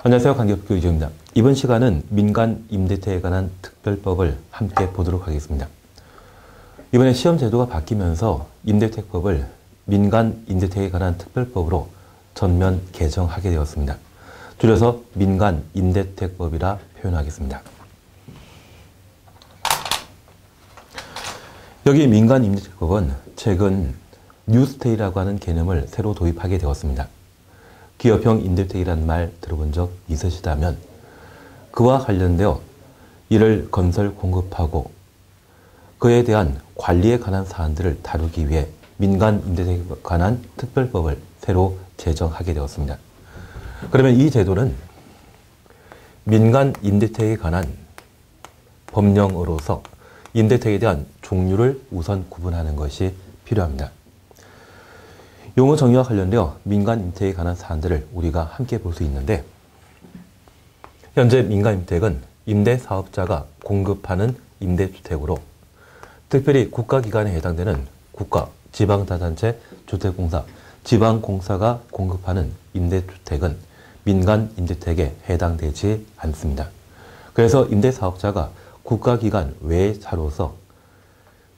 안녕하세요. 강기업교 이재입니다. 이번 시간은 민간 임대택에 관한 특별법을 함께 보도록 하겠습니다. 이번에 시험 제도가 바뀌면서 임대택법을 민간 임대택에 관한 특별법으로 전면 개정하게 되었습니다. 줄여서 민간 임대택법이라 표현하겠습니다. 여기 민간 임대택법은 최근 뉴스테이라고 하는 개념을 새로 도입하게 되었습니다. 기업형 임대택이라는 말 들어본 적 있으시다면 그와 관련되어 이를 건설 공급하고 그에 대한 관리에 관한 사안들을 다루기 위해 민간 임대택에 관한 특별법을 새로 제정하게 되었습니다. 그러면 이 제도는 민간 임대택에 관한 법령으로서 임대택에 대한 종류를 우선 구분하는 것이 필요합니다. 용어 정의와 관련되어 민간 임대택에 관한 사안들을 우리가 함께 볼 수 있는데, 현재 민간 임대택은 임대사업자가 공급하는 임대주택으로 특별히 국가기관에 해당되는 국가, 지방자치단체, 주택공사, 지방공사가 공급하는 임대주택은 민간 임대택에 해당되지 않습니다. 그래서 임대사업자가 국가기관 외차로서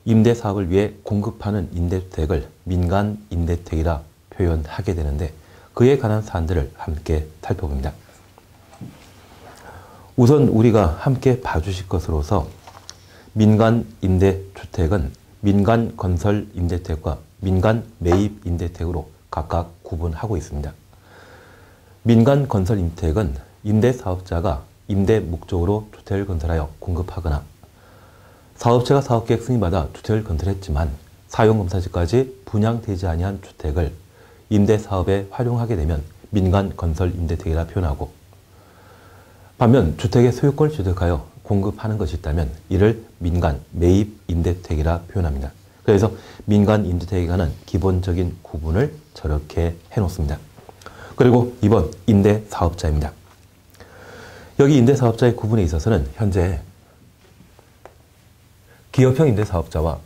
임대사업을 위해 공급하는 임대주택을 민간 임대택이라 표현하게 되는데, 그에 관한 사안들을 함께 살펴봅니다. 우선 우리가 함께 봐주실 것으로서 민간 임대주택은 민간 건설 임대택과 민간 매입 임대택으로 각각 구분하고 있습니다. 민간 건설 임대택은 임대사업자가 임대 목적으로 주택을 건설하여 공급하거나 사업체가 사업계획 승인받아 주택을 건설했지만 사용검사지까지 분양되지 아니한 주택을 임대사업에 활용하게 되면 민간 건설 임대택이라 표현하고, 반면 주택의 소유권을 취득하여 공급하는 것이 있다면 이를 민간 매입 임대택이라 표현합니다. 그래서 민간 임대택에 관한 기본적인 구분을 저렇게 해놓습니다. 그리고 2번 임대사업자입니다. 여기 임대사업자의 구분에 있어서는 현재 기업형 임대사업자와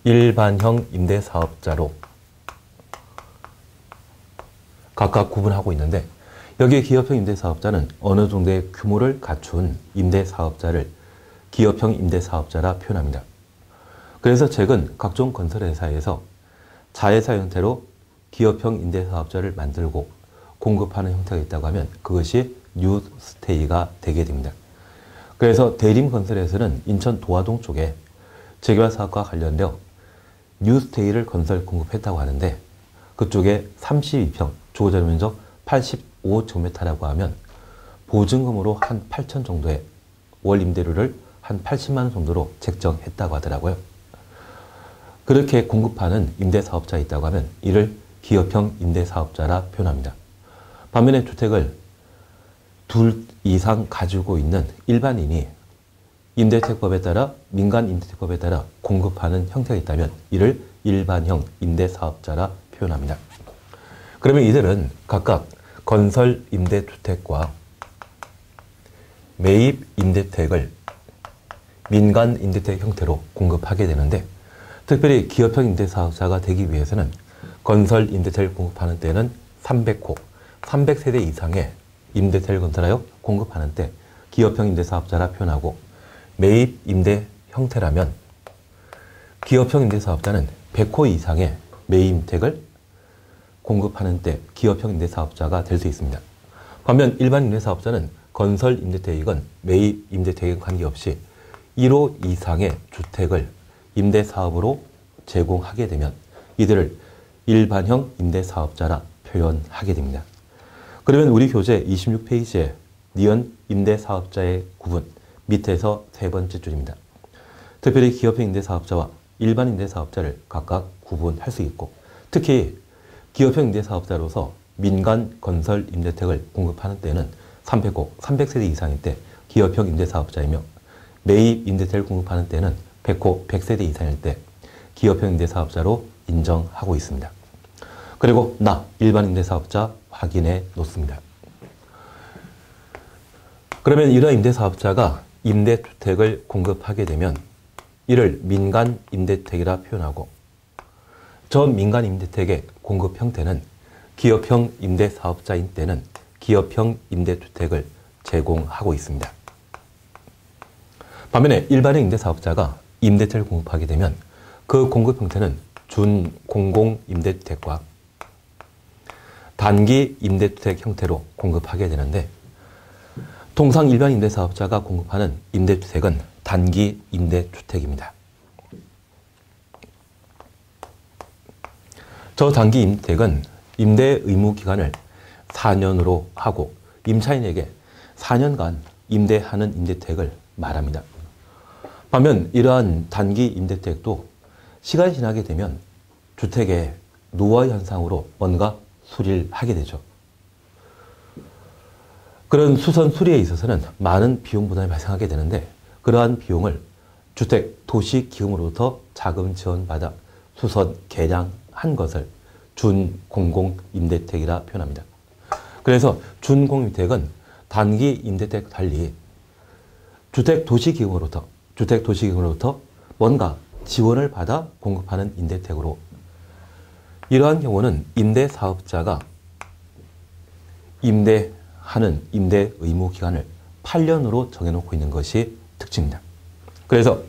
일반형 임대사업자로 각각 구분하고 있는데, 여기에 기업형 임대사업자는 어느 정도의 규모를 갖춘 임대사업자를 기업형 임대사업자라 표현합니다. 그래서 최근 각종 건설회사에서 자회사 형태로 기업형 임대사업자를 만들고 공급하는 형태가 있다고 하면 그것이 뉴스테이가 되게 됩니다. 그래서 대림건설에서는 인천 도화동 쪽에 재개발 사업과 관련되어 뉴스테이를 건설 공급했다고 하는데, 그쪽에 32평, 주거자료 면적 85제곱미터라고 하면 보증금으로 한 8천 정도의 월 임대료를 한 80만 원 정도로 책정했다고 하더라고요. 그렇게 공급하는 임대사업자가 있다고 하면 이를 기업형 임대사업자라 표현합니다. 반면에 주택을 둘 이상 가지고 있는 일반인이 임대택법에 따라 민간 임대택법에 따라 공급하는 형태가 있다면 이를 일반형 임대사업자라 표현합니다. 그러면 이들은 각각 건설 임대주택과 매입 임대택을 민간 임대택 형태로 공급하게 되는데, 특별히 기업형 임대사업자가 되기 위해서는 건설 임대택을 공급하는 때는 300호, 300세대 이상의 임대택을 건설하여 공급하는 때 기업형 임대사업자라 표현하고, 매입 임대 형태라면 기업형 임대사업자는 100호 이상의 매입 임대택을 공급하는 때 기업형 임대사업자가 될 수 있습니다. 반면 일반 임대사업자는 건설 임대택이건 매입 임대택에 관계없이 1호 이상의 주택을 임대사업으로 제공하게 되면 이들을 일반형 임대사업자라 표현하게 됩니다. 그러면 우리 교재 26페이지에 니은 임대사업자의 구분 밑에서 세 번째 줄입니다. 특별히 기업형 임대사업자와 일반 임대사업자를 각각 구분할 수 있고, 특히 기업형 임대사업자로서 민간 건설 임대택을 공급하는 때는 300호, 300세대 이상일 때 기업형 임대사업자이며, 매입 임대택을 공급하는 때는 100호, 100세대 이상일 때 기업형 임대사업자로 인정하고 있습니다. 그리고 일반 임대사업자 확인해 놓습니다. 그러면 이러한 임대사업자가 임대주택을 공급하게 되면 이를 민간 임대택이라 표현하고, 저 민간 임대택의 공급 형태는 기업형 임대사업자인 때는 기업형 임대주택을 제공하고 있습니다. 반면에 일반형 임대사업자가 임대차를 공급하게 되면 그 공급 형태는 준공공임대주택과 단기 임대주택 형태로 공급하게 되는데, 통상 일반 임대사업자가 공급하는 임대주택은 단기 임대주택입니다. 저 단기 임대주택은 임대 의무 기간을 4년으로 하고 임차인에게 4년간 임대하는 임대주택을 말합니다. 반면 이러한 단기 임대주택도 시간이 지나게 되면 주택의 노화 현상으로 뭔가 수리를 하게 되죠. 그런 수선 수리에 있어서는 많은 비용 부담이 발생하게 되는데, 그러한 비용을 주택 도시기금으로부터 자금 지원받아 수선 개량한 것을 준공공임대주택이라 표현합니다. 그래서 준공임대주택은 단기 임대주택과 달리 주택 도시기금으로부터 뭔가 지원을 받아 공급하는 임대주택으로, 이러한 경우는 임대사업자가 임대하는 임대 의무 기간을 8년으로 정해놓고 있는 것이 특징입니다. 그래서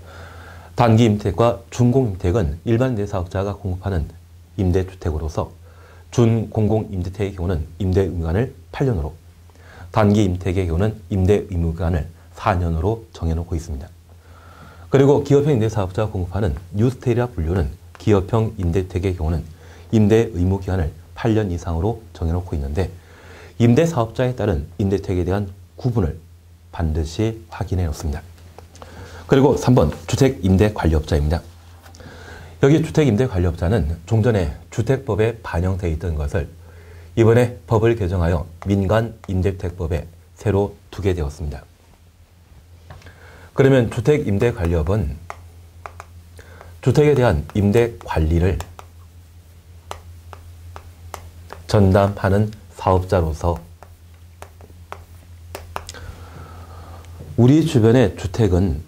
단기 임대주택과 준공임대주택은 일반 임대사업자가 공급하는 임대주택으로서 준공공임대주택의 경우는 임대 의무기간을 8년으로, 단기 임대주택의 경우는 임대 의무기간을 4년으로 정해놓고 있습니다. 그리고 기업형 임대사업자가 공급하는 뉴스테이라 분류는 기업형 임대주택의 경우는 임대 의무기간을 8년 이상으로 정해놓고 있는데, 임대사업자에 따른 임대주택에 대한 구분을 반드시 확인해 놓습니다. 그리고 3번 주택임대관리업자입니다. 여기 주택임대관리업자는 종전에 주택법에 반영되어 있던 것을 이번에 법을 개정하여 민간임대주택법에 새로 두게 되었습니다. 그러면 주택임대관리업은 주택에 대한 임대관리를 전담하는 사업자로서 우리 주변의 주택은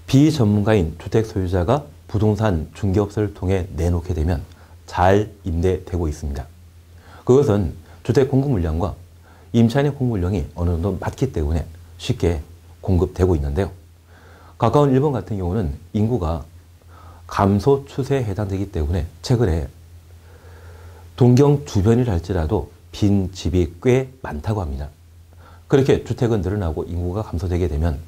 비전문가인 주택 소유자가 부동산 중개업소를 통해 내놓게 되면 잘 임대되고 있습니다. 그것은 주택 공급 물량과 임차인의 공급 물량이 어느 정도 맞기 때문에 쉽게 공급되고 있는데요. 가까운 일본 같은 경우는 인구가 감소 추세에 해당되기 때문에 최근에 동경 주변이라 할지라도 빈 집이 꽤 많다고 합니다. 그렇게 주택은 늘어나고 인구가 감소되게 되면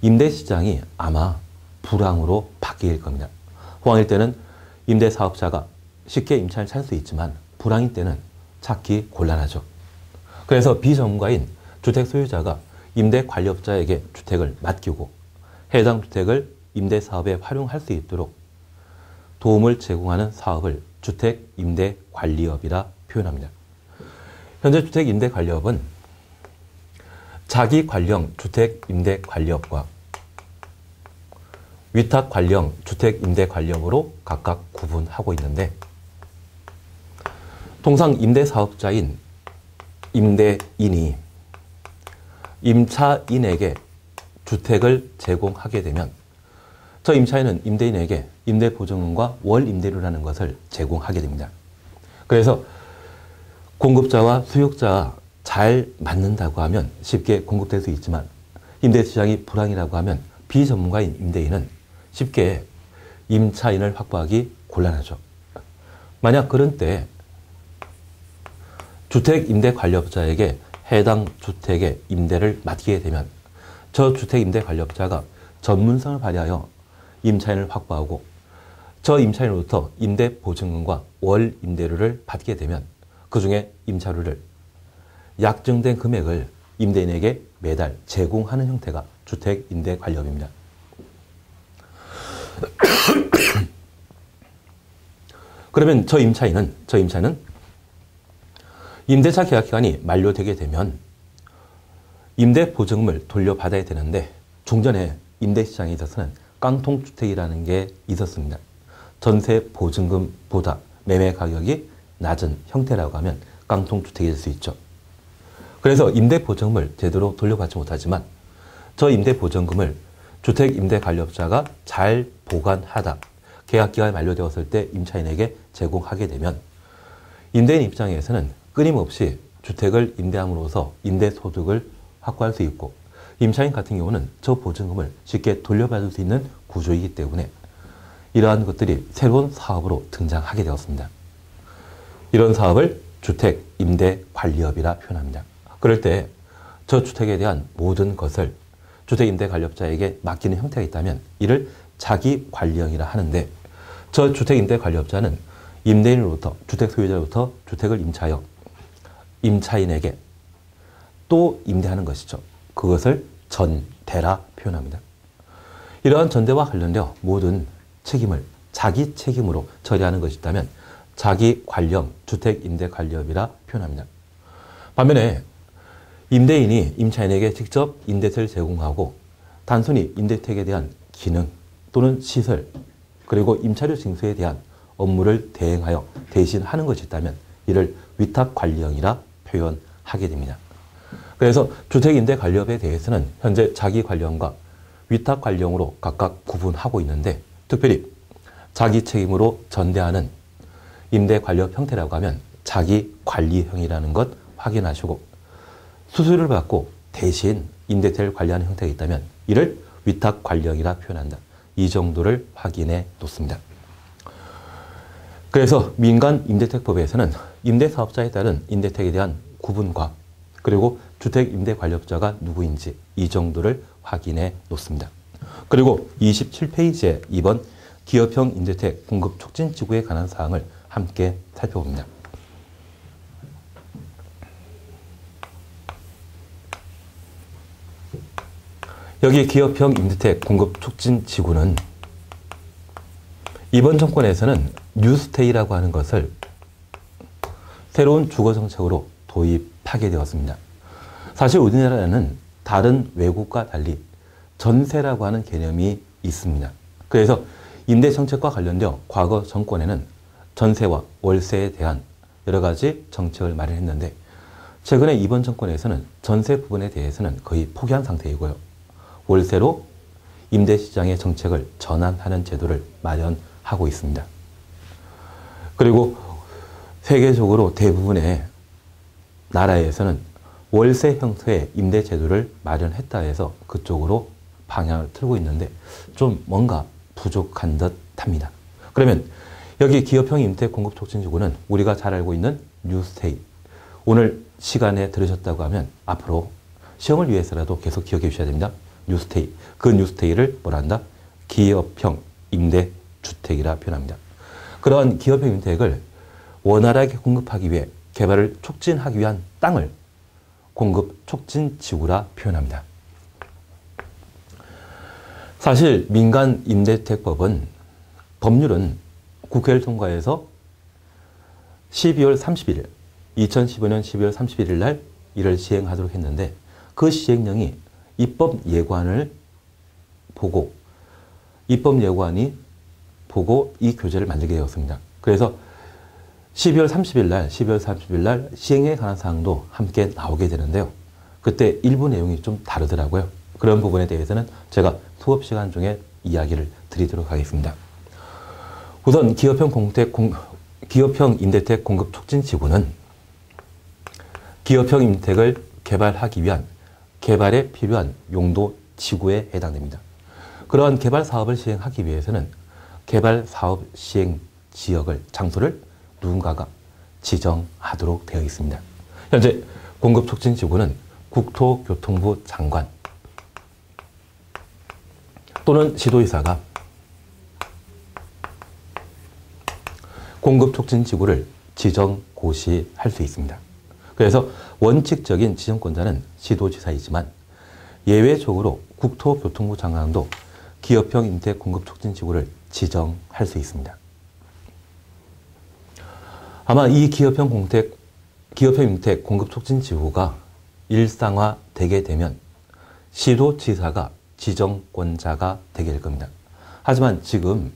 임대시장이 아마 불황으로 바뀔 겁니다. 호황일 때는 임대사업자가 쉽게 임차인을 찾을 수 있지만 불황일 때는 찾기 곤란하죠. 그래서 비전문가인 주택 소유자가 임대관리업자에게 주택을 맡기고 해당 주택을 임대사업에 활용할 수 있도록 도움을 제공하는 사업을 주택임대관리업이라 표현합니다. 현재 주택임대관리업은 자기관리형 주택임대관리업과 위탁관리형 주택임대관리업으로 각각 구분하고 있는데, 통상 임대사업자인 임대인이 임차인에게 주택을 제공하게 되면 저 임차인은 임대인에게 임대보증금과 월임대료라는 것을 제공하게 됩니다. 그래서 공급자와 수요자가 잘 맞는다고 하면 쉽게 공급될 수 있지만, 임대시장이 불황이라고 하면 비전문가인 임대인은 쉽게 임차인을 확보하기 곤란하죠. 만약 그런 때 주택임대관리업자에게 해당 주택의 임대를 맡기게 되면 저 주택임대관리업자가 전문성을 발휘하여 임차인을 확보하고 저 임차인으로부터 임대보증금과 월임대료를 받게 되면 그 중에 임차료를 약정된 금액을 임대인에게 매달 제공하는 형태가 주택임대관리업입니다. 그러면 저 임차인은 임대차 계약 기간이 만료되게 되면 임대보증금을 돌려받아야 되는데, 종전에 임대시장에 있어서는 깡통주택이라는 게 있었습니다. 전세보증금보다 매매 가격이 낮은 형태라고 하면 깡통주택이 될 수 있죠. 그래서 임대보증금을 제대로 돌려받지 못하지만 저 임대보증금을 주택임대관리업자가 잘 보관하다 계약기간이 만료되었을 때 임차인에게 제공하게 되면 임대인 입장에서는 끊임없이 주택을 임대함으로써 임대소득을 확보할 수 있고 임차인 같은 경우는 저 보증금을 쉽게 돌려받을 수 있는 구조이기 때문에 이러한 것들이 새로운 사업으로 등장하게 되었습니다. 이런 사업을 주택임대관리업이라 표현합니다. 그럴 때 저주택에 대한 모든 것을 주택임대관리업자에게 맡기는 형태가 있다면 이를 자기관리형이라 하는데 저주택임대관리업자는 임대인으로부터 주택 소유자로부터 주택을 임차하여 임차인에게 또 임대하는 것이죠. 그것을 전대라 표현합니다. 이러한 전대와 관련되어 모든 책임을 자기 책임으로 처리하는 것이 있다면 자기관리형 주택임대관리업이라 표현합니다. 반면에 임대인이 임차인에게 직접 임대차를 제공하고 단순히 임대택에 대한 기능 또는 시설 그리고 임차료 징수에 대한 업무를 대행하여 대신하는 것이 있다면 이를 위탁관리형이라 표현하게 됩니다. 그래서 주택임대관리업에 대해서는 현재 자기관리형과 위탁관리형으로 각각 구분하고 있는데 특별히 자기 책임으로 전대하는 임대관리업 형태라고 하면 자기관리형이라는 것 확인하시고 수수료를 받고 대신 임대택을 관리하는 형태가 있다면 이를 위탁관리형이라 표현한다. 이 정도를 확인해 놓습니다. 그래서 민간임대택법에서는 임대사업자에 따른 임대택에 대한 구분과 그리고 주택임대관리업자가 누구인지 이 정도를 확인해 놓습니다. 그리고 27페이지에 이번 기업형 임대택 공급 촉진 지구에 관한 사항을 함께 살펴봅니다. 여기 기업형 임대택 공급 촉진 지구는 이번 정권에서는 뉴스테이라고 하는 것을 새로운 주거 정책으로 도입하게 되었습니다. 사실 우리나라는 다른 외국과 달리 전세라고 하는 개념이 있습니다. 그래서 임대 정책과 관련되어 과거 정권에는 전세와 월세에 대한 여러 가지 정책을 마련했는데 최근에 이번 정권에서는 전세 부분에 대해서는 거의 포기한 상태이고요. 월세로 임대시장의 정책을 전환하는 제도를 마련하고 있습니다. 그리고 세계적으로 대부분의 나라에서는 월세 형태의 임대 제도를 마련했다 해서 그쪽으로 방향을 틀고 있는데 좀 뭔가 부족한 듯 합니다. 그러면 여기 기업형 임대택 공급 촉진 지구는 우리가 잘 알고 있는 뉴스테이. 오늘 시간에 들으셨다고 하면 앞으로 시험을 위해서라도 계속 기억해 주셔야 됩니다. 뉴스테이. 그 뉴스테이를 뭐라 한다? 기업형 임대주택이라 표현합니다. 그러한 기업형 임대택을 원활하게 공급하기 위해 개발을 촉진하기 위한 땅을 공급 촉진 지구라 표현합니다. 사실 민간 임대택법은 법률은 국회를 통과해서 12월 30일, 2015년 12월 31일 날 이를 시행하도록 했는데 그 시행령이 입법 예고안을 보고 입법 예고안이 보고 이 교재를 만들게 되었습니다. 그래서 12월 30일 날 시행에 관한 사항도 함께 나오게 되는데요. 그때 일부 내용이 좀 다르더라고요. 그런 부분에 대해서는 제가 수업 시간 중에 이야기를 드리도록 하겠습니다. 우선 기업형 임대택 공급 촉진 지구는 기업형 임대택을 개발하기 위한 개발에 필요한 용도 지구에 해당됩니다. 그러한 개발 사업을 시행하기 위해서는 개발 사업 시행 지역을, 장소를 누군가가 지정하도록 되어 있습니다. 현재 공급 촉진 지구는 국토교통부 장관 또는 시도의사가 공급 촉진 지구를 지정 고시할 수 있습니다. 그래서 원칙적인 지정권자는 시도지사이지만 예외적으로 국토교통부 장관도 기업형 임대택 공급 촉진 지구를 지정할 수 있습니다. 아마 이 기업형 임대택 공급 촉진 지구가 일상화되게 되면 시도지사가 지정권자가 되게 될 겁니다. 하지만 지금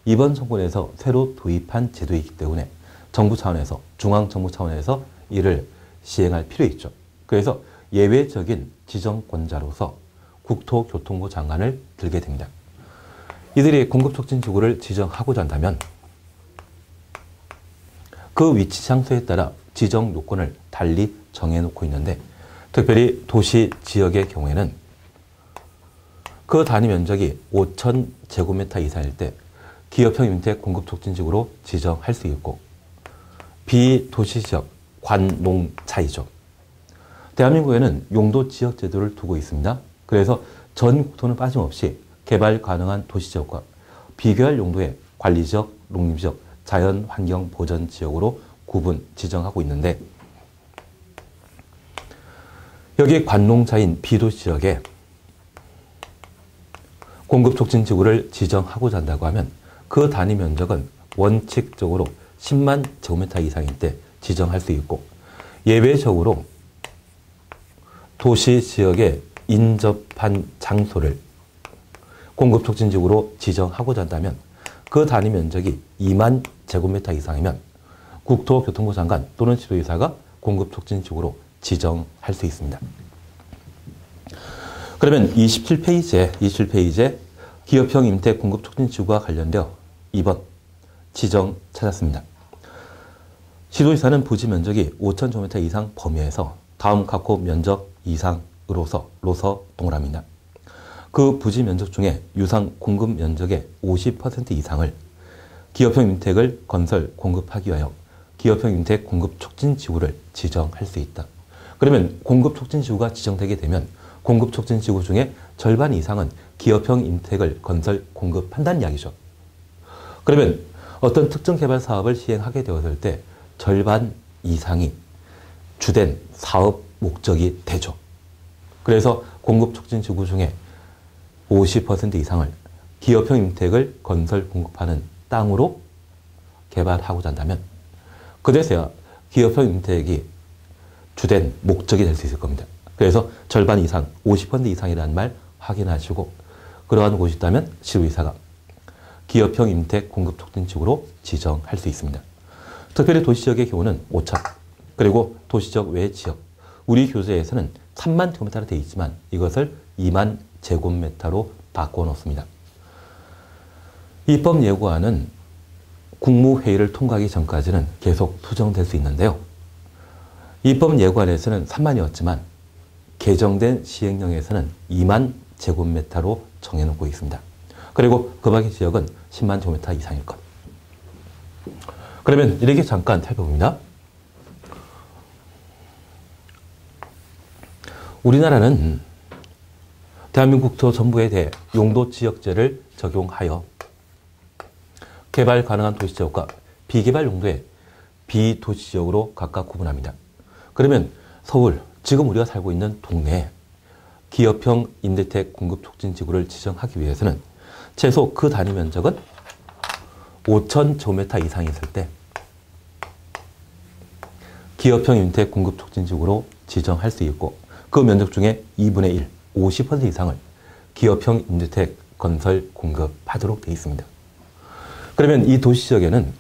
이번 정권에서 새로 도입한 제도이기 때문에 정부 차원에서, 중앙정부 차원에서 이를 시행할 필요 있죠. 그래서 예외적인 지정권자로서 국토교통부 장관을 들게 됩니다. 이들이 공급촉진지구를 지정하고자 한다면 그 위치 장소에 따라 지정 요건을 달리 정해놓고 있는데 특별히 도시 지역의 경우에는 그 단위 면적이 5,000제곱미터 이상일 때 기업형 임대 공급 촉진지구로 지정할 수 있고 비도시 지역 관농차이죠. 대한민국에는 용도 지역 제도를 두고 있습니다. 그래서 전 국토는 빠짐없이 개발 가능한 도시지역과 비교할 용도의 관리지역, 농림지역, 자연환경보전지역으로 구분 지정하고 있는데 여기 관농차인 비도시지역에 공급촉진지구를 지정하고자 한다고 하면 그 단위 면적은 원칙적으로 10만 제곱미터 이상일 때 지정할 수 있고 예외적으로 도시지역에 인접한 장소를 공급촉진지구로 지정하고자 한다면 그 단위 면적이 2만 제곱미터 이상이면 국토교통부 장관 또는 지도의사가 공급촉진지구로 지정할 수 있습니다. 그러면 27페이지에 기업형 임대 공급촉진지구와 관련되어 2번 지정 찾았습니다. 지도의사는 부지 면적이 5,000제곱미터 이상 범위에서 다음 각호 면적 이상으로서 동그라미입니다. 그 부지 면적 중에 유상 공급 면적의 50% 이상을 기업형 임택을 건설 공급하기 위하여 기업형 임택 공급 촉진지구를 지정할 수 있다. 그러면 공급 촉진지구가 지정되게 되면 공급 촉진지구 중에 절반 이상은 기업형 임택을 건설 공급한다는 이야기죠. 그러면 어떤 특정 개발 사업을 시행하게 되었을 때 절반 이상이 주된 사업 목적이 되죠. 그래서 공급 촉진지구 중에 50% 이상을 기업형 임택을 건설 공급하는 땅으로 개발하고자 한다면 그래서야 기업형 임택이 주된 목적이 될 수 있을 겁니다. 그래서 절반 이상, 50% 이상이라는 말 확인하시고 그러한 곳이 있다면 시도의사가 기업형 임택 공급 촉진지구로 지정할 수 있습니다. 특별히 도시지역의 경우는 5천, 그리고 도시지역 외 지역, 우리 교재에서는 3만 제곱미터로 되어 있지만 이것을 2만 제곱미터로 바꿔놓습니다. 입법 예고안은 국무회의를 통과하기 전까지는 계속 수정될 수 있는데요. 입법 예고안에서는 3만이었지만 개정된 시행령에서는 2만 제곱미터로 정해놓고 있습니다. 그리고 그 밖의 지역은 10만 제곱미터 이상일 것. 그러면 이렇게 잠깐 살펴봅니다. 우리나라는 대한민국 국토 전부에 대해 용도지역제를 적용하여 개발 가능한 도시지역과 비개발 용도의 비도시지역으로 각각 구분합니다. 그러면 서울, 지금 우리가 살고 있는 동네에 기업형 임대택 공급 촉진지구를 지정하기 위해서는 최소 그 단위 면적은 5,000제곱미터 이상이 있을 때 기업형 임대택 공급 촉진지구로 지정할 수 있고 그 면적 중에 2분의 1, 50% 이상을 기업형 임대택 건설 공급하도록 되어 있습니다. 그러면 이 도시지역에는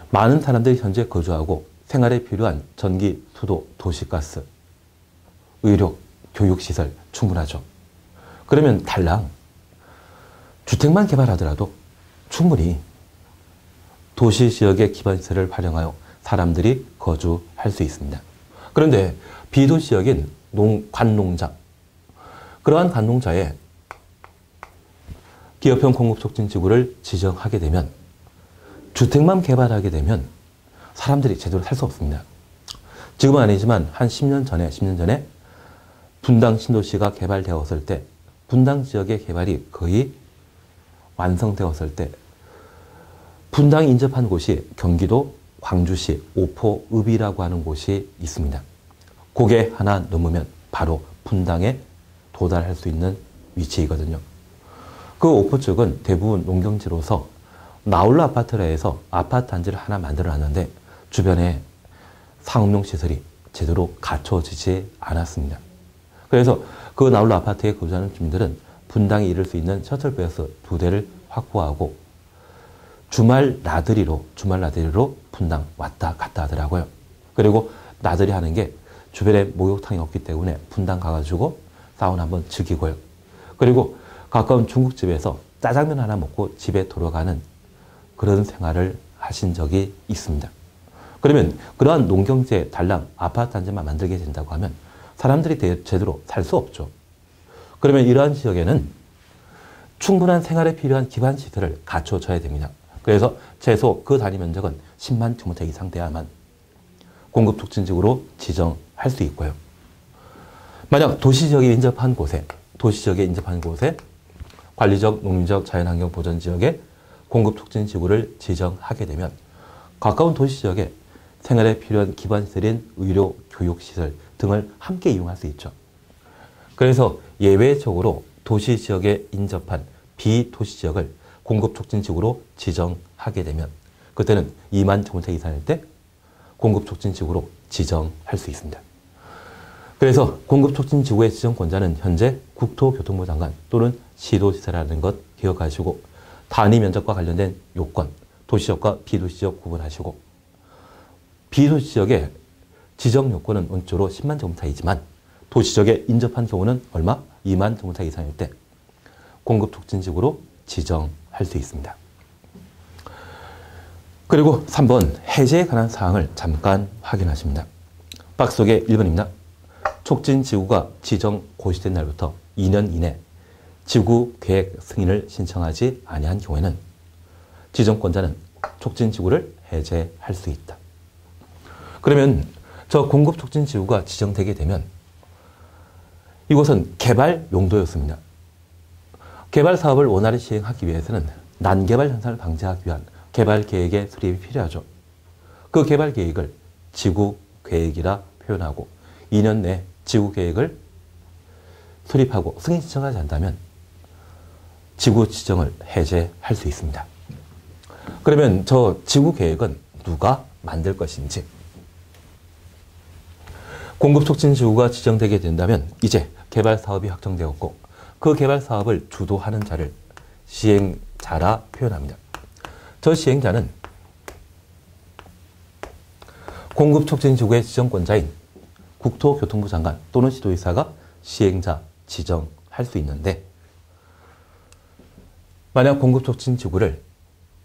많은 사람들이 현재 거주하고 생활에 필요한 전기, 수도, 도시가스, 의료, 교육시설 충분하죠. 그러면 달랑 주택만 개발하더라도 충분히 도시지역의 기반시설을 활용하여 사람들이 거주할 수 있습니다. 그런데 비도시지역인 관농자, 그러한 관농자에 기업형 공급촉진지구를 지정하게 되면 주택만 개발하게 되면 사람들이 제대로 살 수 없습니다. 지금은 아니지만 한 10년 전에 분당 신도시가 개발되었을 때 분당 지역의 개발이 거의 완성되었을 때 분당이 인접한 곳이 경기도 광주시 오포읍이라고 하는 곳이 있습니다. 고개 하나 넘으면 바로 분당에 도달할 수 있는 위치이거든요. 그 오포 쪽은 대부분 농경지로서 나홀로 아파트라 해서 아파트 단지를 하나 만들어 놨는데 주변에 상업용 시설이 제대로 갖춰지지 않았습니다. 그래서 그 나홀로 아파트에 거주하는 주민들은 분당에 이를 수 있는 셔틀버스 2대를 확보하고 주말 나들이로 분당 왔다 갔다 하더라고요. 그리고 나들이 하는 게 주변에 목욕탕이 없기 때문에 분당 가가지고 사우나 한번 즐기고요. 그리고 가까운 중국집에서 짜장면 하나 먹고 집에 돌아가는 그런 생활을 하신 적이 있습니다. 그러면 그러한 농경지에 달랑 아파트 한 채만 만들게 된다고 하면 사람들이 제대로 살 수 없죠. 그러면 이러한 지역에는 충분한 생활에 필요한 기반 시설을 갖춰줘야 됩니다. 그래서 최소 그 단위 면적은 10만 제곱미터 이상 돼야만 공급 촉진지구로 지정할 수 있고요. 만약 도시지역에 인접한 곳에 관리적, 농림적, 자연환경 보전 지역에 공급 촉진지구를 지정하게 되면 가까운 도시지역에 생활에 필요한 기반시설인 의료, 교육시설 등을 함께 이용할 수 있죠. 그래서 예외적으로 도시지역에 인접한 비도시지역을 공급촉진지구로 지정하게 되면 그때는 2만 제곱미터 이상일 때 공급촉진지구로 지정할 수 있습니다. 그래서 공급촉진지구의 지정권자는 현재 국토교통부 장관 또는 시도지사라는 것 기억하시고 단위 면적과 관련된 요건, 도시지역과 비도시지역 구분하시고 비도시지역의 지정 요건은 원조로 10만 제곱미터이지만 도시지역에 인접한 경우는 얼마? 2만 제곱미터 이상일 때 공급촉진지구로 지정할 수 있습니다. 그리고 3번 해제에 관한 사항을 잠깐 확인하십니다. 박스 속에 1번입니다. 촉진지구가 지정 고시된 날부터 2년 이내 지구계획 승인을 신청하지 아니한 경우에는 지정권자는 촉진지구를 해제할 수 있다. 그러면 저 공급촉진지구가 지정되게 되면 이곳은 개발 용도였습니다. 개발 사업을 원활히 시행하기 위해서는 난개발 현상을 방지하기 위한 개발 계획의 수립이 필요하죠. 그 개발 계획을 지구 계획이라 표현하고 2년 내 지구 계획을 수립하고 승인 신청하지 않다면 지구 지정을 해제할 수 있습니다. 그러면 저 지구 계획은 누가 만들 것인지 공급촉진지구가 지정되게 된다면 이제 개발 사업이 확정되었고 그 개발 사업을 주도하는 자를 시행자라 표현합니다. 저 시행자는 공급촉진지구의 지정권자인 국토교통부 장관 또는 시도지사가 시행자 지정할 수 있는데 만약 공급촉진지구를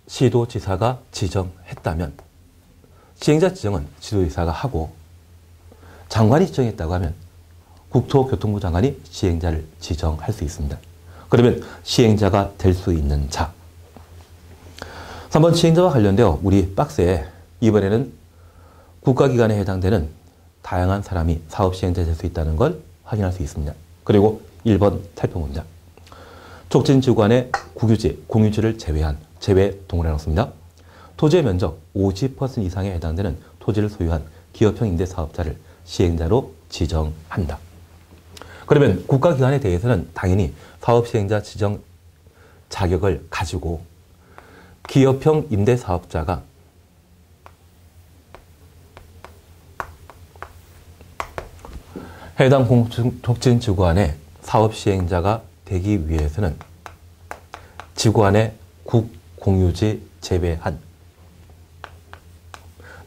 시도지사가 지정했다면 시행자 지정은 시도지사가 하고 장관이 지정했다고 하면 국토교통부 장관이 시행자를 지정할 수 있습니다. 그러면 시행자가 될 수 있는 자 3번 시행자와 관련되어 우리 박스에 이번에는 국가기관에 해당되는 다양한 사람이 사업 시행자 될 수 있다는 걸 확인할 수 있습니다. 그리고 1번 살펴봅니다. 촉진지구 안에 국유지, 공유지를 제외 동그라미 놓습니다. 토지의 면적 50% 이상에 해당되는 토지를 소유한 기업형 임대사업자를 시행자로 지정한다. 그러면 국가기관에 대해서는 당연히 사업시행자 지정 자격을 가지고 기업형 임대사업자가 해당 공급촉진지구 안에 사업시행자가 되기 위해서는 지구 안에 국공유지 제외한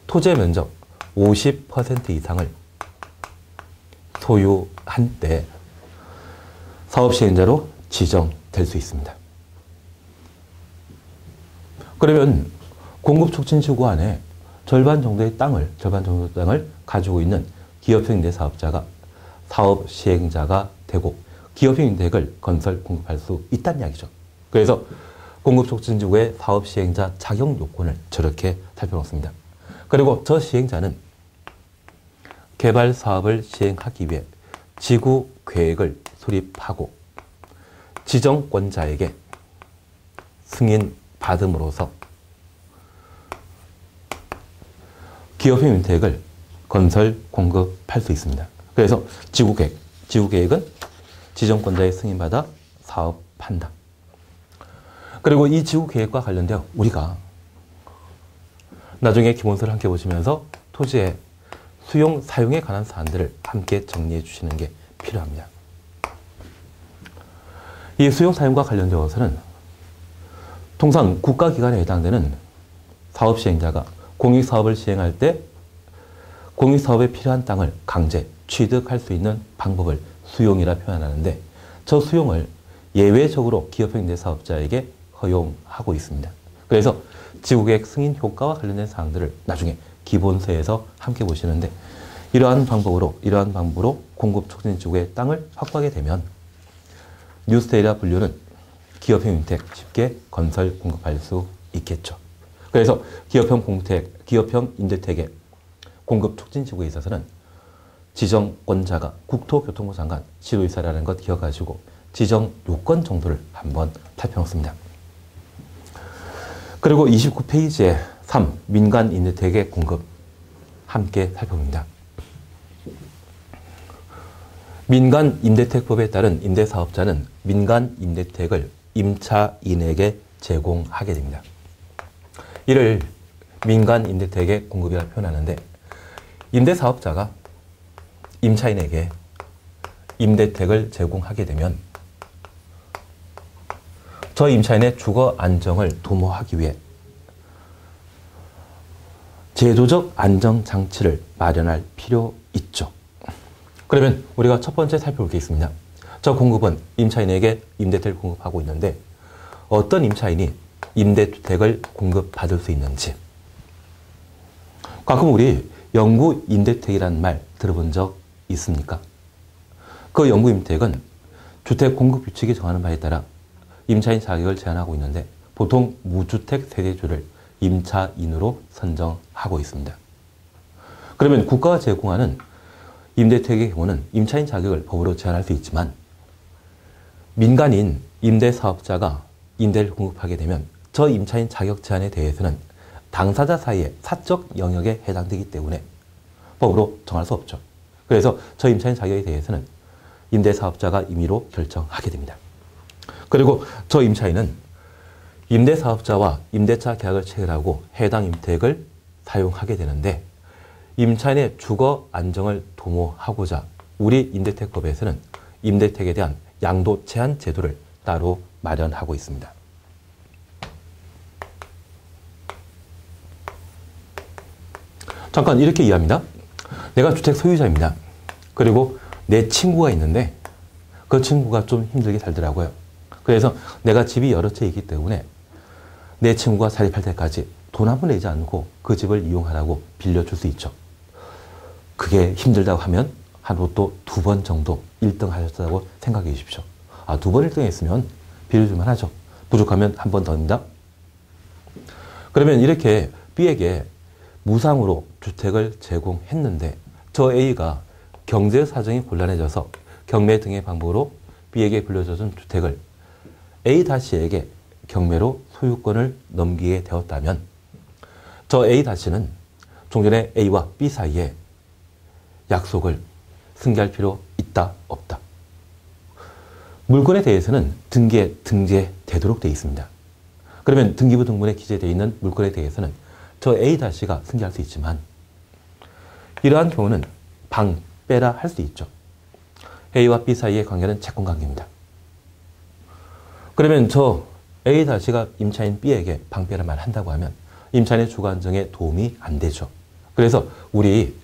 토지의 면적 50% 이상을 소유한 때 사업시행자로 지정될 수 있습니다. 그러면 공급촉진지구 안에 절반 정도의 땅을 가지고 있는 기업형 임대사업자가 사업시행자가 되고 기업형 임대액을 건설 공급할 수 있다는 이야기죠. 그래서 공급촉진지구의 사업시행자 자격 요건을 저렇게 살펴놓습니다. 그리고 저 시행자는 개발 사업을 시행하기 위해 지구 계획을 수립하고 지정권자에게 승인 받음으로써 기업형 임대액을 건설 공급할 수 있습니다. 그래서 지구계획은 지정권자의 승인받아 사업한다. 그리고 이 지구계획과 관련되어 우리가 나중에 기본서를 함께 보시면서 토지의 수용, 사용에 관한 사안들을 함께 정리해 주시는 게 필요합니다. 이 수용, 사용과 관련되어서는 통상 국가기관에 해당되는 사업시행자가 공익사업을 시행할 때 공익사업에 필요한 땅을 강제 취득할 수 있는 방법을 수용이라 표현하는데 저 수용을 예외적으로 기업형 임대사업자에게 허용하고 있습니다. 그래서 지구계획 승인 효과와 관련된 사항들을 나중에 기본서에서 함께 보시는데 이러한 방법으로 공급 촉진 지구의 땅을 확보하게 되면 뉴스테일이라 분류는 기업형 임대택 쉽게 건설 공급할 수 있겠죠. 그래서 기업형 임대택의 공급 촉진 지구에 있어서는 지정권자가 국토교통부 장관, 시도지사라는 것 기억하시고 지정 요건 정도를 한번 살펴놓습니다. 그리고 29페이지에 3. 민간 임대택의 공급 함께 살펴봅니다. 민간 임대택법에 따른 임대사업자는 민간 임대택을 임차인에게 제공하게 됩니다. 이를 민간 임대택의 공급이라 표현하는데 임대사업자가 임차인에게 임대택을 제공하게 되면 저 임차인의 주거 안정을 도모하기 위해 제도적 안정장치를 마련할 필요 있죠. 그러면 우리가 첫 번째 살펴볼 게 있습니다. 저 공급은 임차인에게 임대택을 공급하고 있는데 어떤 임차인이 임대주택을 공급받을 수 있는지. 가끔 우리 영구 임대택이라는 말 들어본 적 있습니까? 그 영구 임대택은 주택 공급 규칙이 정하는 바에 따라 임차인 자격을 제한하고 있는데 보통 무주택 세대주를 임차인으로 선정하고 있습니다. 그러면 국가가 제공하는 임대택의 경우는 임차인 자격을 법으로 제한할 수 있지만 민간인 임대사업자가 임대를 공급하게 되면 저 임차인 자격 제한에 대해서는 당사자 사이의 사적 영역에 해당되기 때문에 법으로 정할 수 없죠. 그래서 저 임차인 자격에 대해서는 임대사업자가 임의로 결정하게 됩니다. 그리고 저 임차인은 임대사업자와 임대차 계약을 체결하고 해당 임택을 사용하게 되는데 임차인의 주거 안정을 도모하고자 우리 임대택법에서는 임대택에 대한 양도 제한 제도를 따로 마련하고 있습니다. 잠깐 이렇게 이해합니다. 내가 주택 소유자입니다. 그리고 내 친구가 있는데 그 친구가 좀 힘들게 살더라고요. 그래서 내가 집이 여러 채 있기 때문에 내 친구가 자립할 때까지 돈 한 푼 내지 않고 그 집을 이용하라고 빌려줄 수 있죠. 그게 힘들다고 하면 한 로또 2번 정도 1등 하셨다고 생각해 주십시오. 아, 2번 1등 했으면 빌려줄만 하죠. 부족하면 한 번 더 합니다. 그러면 이렇게 B에게 무상으로 주택을 제공했는데 저 A가 경제 사정이 곤란해져서 경매 등의 방법으로 B에게 빌려준 주택을 A-에게 경매로 소유권을 넘기게 되었다면 저 A-는 종전에 A와 B 사이에 약속을 승계할 필요 있다, 없다. 물건에 대해서는 등재되도록 되어 있습니다. 그러면 등기부 등본에 기재되어 있는 물건에 대해서는 저 A-가 승계할 수 있지만 이러한 경우는 방빼라 할 수 있죠. A와 B 사이의 관계는 채권관계입니다. 그러면 저 A-가 임차인 B에게 방빼라 말 한다고 하면 임차인의 주거 안정에 도움이 안 되죠. 그래서 우리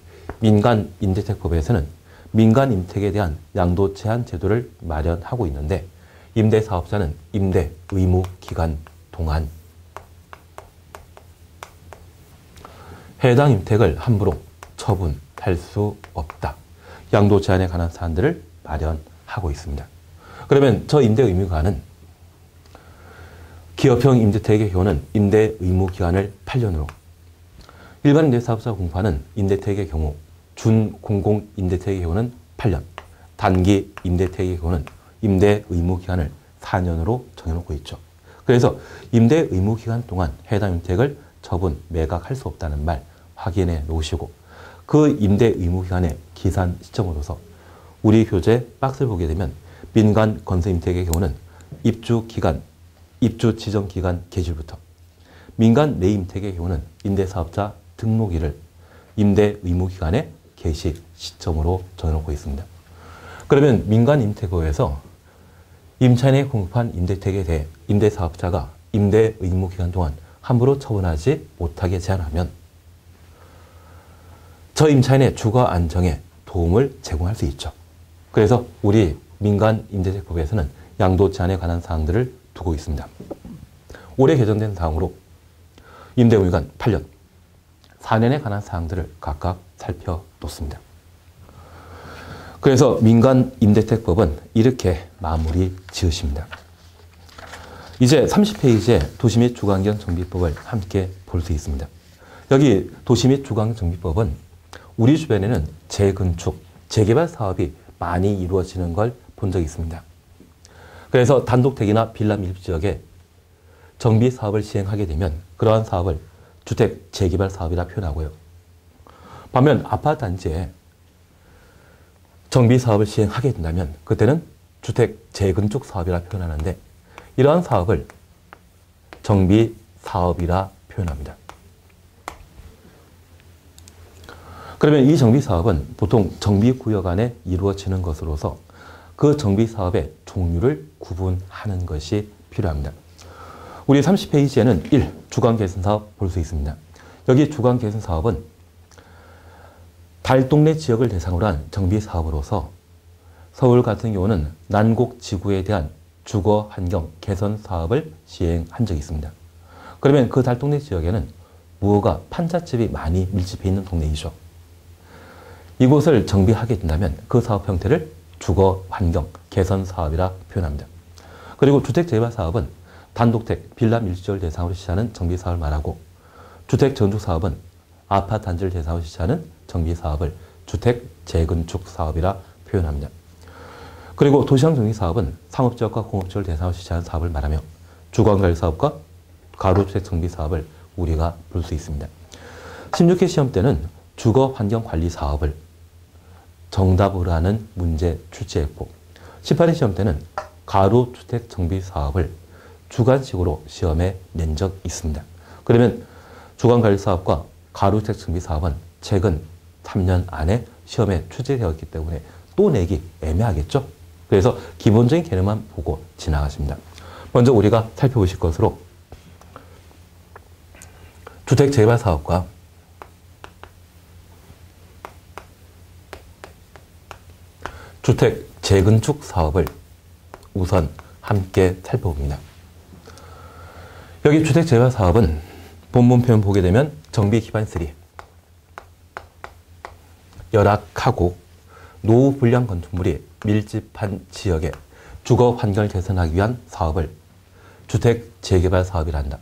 민간 임대택법에서는 민간 임택에 대한 양도 제한 제도를 마련하고 있는데 임대사업자는 임대 의무 기간 동안 해당 임택을 함부로 처분할 수 없다. 양도 제한에 관한 사안들을 마련하고 있습니다. 그러면 저 임대 의무 기간은 기업형 임대택의 경우는 임대 의무 기간을 8년으로, 일반 임대사업자 공급하는 임대택의 경우 준공공 임대택의 경우는 8년, 단기 임대택의 경우는 임대 의무 기간을 4년으로 정해놓고 있죠. 그래서 임대 의무 기간 동안 해당 임택을 처분, 매각할 수 없다는 말 확인해 놓으시고 그 임대 의무 기간의 기산 시점으로서 우리 교재 박스를 보게 되면 민간 건설 임택의 경우는 입주 지정 기간 개시부터, 민간 내임택의 경우는 임대사업자 등록일을 임대 의무 기간의 개시 시점으로 정해놓고 있습니다. 그러면 민간 임택법에서 임차인에 공급한 임대택에 대해 임대사업자가 임대 의무 기간 동안 함부로 처분하지 못하게 제한하면 저 임차인의 주거 안정에 도움을 제공할 수 있죠. 그래서 우리 민간 임대택법에서는 양도 제한에 관한 사항들을 두고 있습니다. 올해 개정된 사항으로 임대 의무 기간 8년, 4년에 관한 사항들을 각각 살펴놓습니다. 그래서 민간임대택법은 이렇게 마무리 지으십니다. 이제 30페이지에 도시 및 주거환경 정비법을 함께 볼 수 있습니다. 여기 도시 및 주거환경 정비법은 우리 주변에는 재건축, 재개발 사업이 많이 이루어지는 걸 본 적이 있습니다. 그래서 단독택이나 빌라 밀집 지역에 정비 사업을 시행하게 되면 그러한 사업을 주택 재개발 사업이라 표현하고요. 반면 아파트 단지에 정비 사업을 시행하게 된다면 그때는 주택 재건축 사업이라 표현하는데 이러한 사업을 정비 사업이라 표현합니다. 그러면 이 정비 사업은 보통 정비 구역 안에 이루어지는 것으로서 그 정비 사업의 종류를 구분하는 것이 필요합니다. 우리 30페이지에는 1. 주거 개선 사업 볼 수 있습니다. 여기 주거 개선 사업은 달동네 지역을 대상으로 한 정비 사업으로서 서울 같은 경우는 난곡 지구에 대한 주거 환경 개선 사업을 시행한 적이 있습니다. 그러면 그 달동네 지역에는 무허가 판잣집이 많이 밀집해 있는 동네이죠. 이곳을 정비하게 된다면 그 사업 형태를 주거 환경 개선 사업이라 표현합니다. 그리고 주택 재개발 사업은 단독택, 빌라 밀집지역을 대상으로 시행하는 정비 사업을 말하고 주택 재건축 사업은 아파트 단지를 대상으로 시행하는 정비 사업을 주택 재건축 사업이라 표현합니다. 그리고 도시형 정비 사업은 상업지역과 공업지역을 대상으로 시행하는 사업을 말하며 주거관리 사업과 가로주택 정비 사업을 우리가 볼 수 있습니다. 16회 시험 때는 주거 환경 관리 사업을 정답으로 하는 문제 출제했고 18회 시험 때는 가로주택 정비 사업을 주관식으로 시험에 낸 적 있습니다. 그러면 주거관리 사업과 가로주택 정비 사업은 최근 3년 안에 시험에 출제되었기 때문에 또 내기 애매하겠죠? 그래서 기본적인 개념만 보고 지나가십니다. 먼저 우리가 살펴보실 것으로 주택 재개발 사업과 주택 재건축 사업을 우선 함께 살펴봅니다. 여기 주택 재개발 사업은 본문 표현 보게 되면 정비 기반시설이 열악하고 노후 불량 건축물이 밀집한 지역의 주거 환경을 개선하기 위한 사업을 주택 재개발 사업이라 한다.